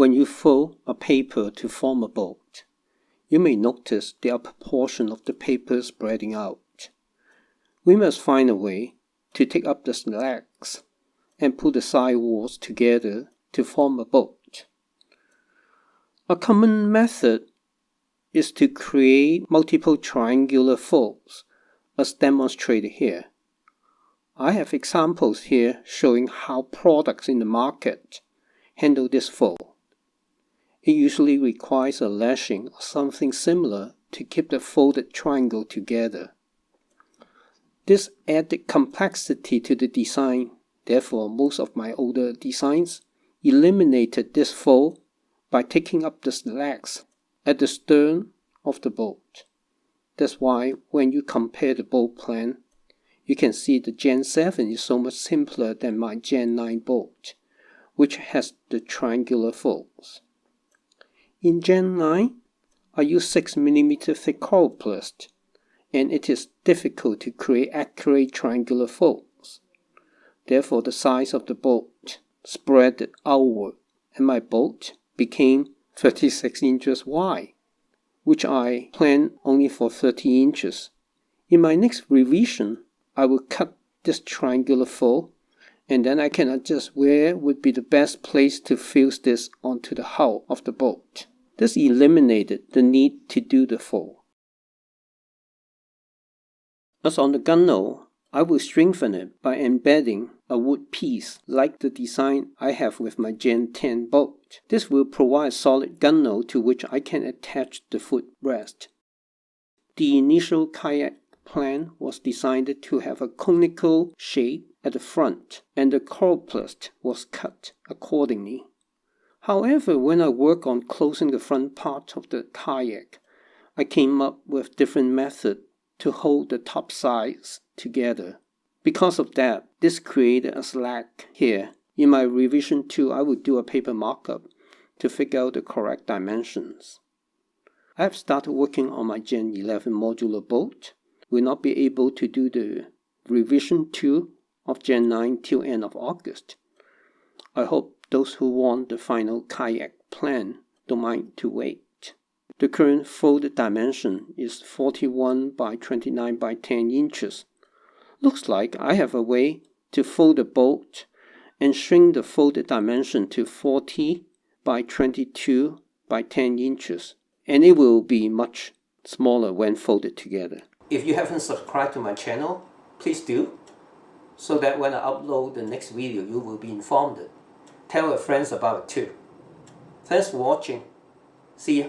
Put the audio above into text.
When you fold a paper to form a boat, you may notice the upper portion of the paper spreading out. We must find a way to take up the slats and pull the side walls together to form a boat. A common method is to create multiple triangular folds, as demonstrated here. I have examples here showing how products in the market handle this fold. It usually requires a lashing or something similar to keep the folded triangle together. This added complexity to the design. Therefore, most of my older designs eliminated this fold by taking up the slats at the stern of the boat. That's why when you compare the boat plan, you can see the Gen 7 is so much simpler than my Gen 9 boat, which has the triangular folds. In Gen 9, I use 6mm thick Coroplast, and it is difficult to create accurate triangular folds. Therefore, the size of the boat spread outward, and my boat became 36 inches wide, which I planned only for 30 inches. In my next revision, I will cut this triangular fold, and then I can adjust where would be the best place to fuse this onto the hull of the boat. This eliminated the need to do the fold. As on the gunnel, I will strengthen it by embedding a wood piece like the design I have with my Gen 10 boat. This will provide a solid gunnel to which I can attach the footrest. The initial kayak plan was designed to have a conical shape at the front, and the Coroplast was cut accordingly. However, when I work on closing the front part of the kayak, I came up with different methods to hold the top sides together. Because of that, this created a slack here. In my revision 2, I will do a paper markup to figure out the correct dimensions. I have started working on my Gen 11 modular boat. Will not be able to do the revision 2 of Gen 9 till end of August. I hope those who want the final kayak plan don't mind to wait. The current folded dimension is 41 by 29 by 10 inches. Looks like I have a way to fold the boat and shrink the folded dimension to 40 by 22 by 10 inches, and it will be much smaller when folded together. If you haven't subscribed to my channel, please do, so that when I upload the next video, you will be informed. Tell your friends about it too. Thanks for watching. See ya.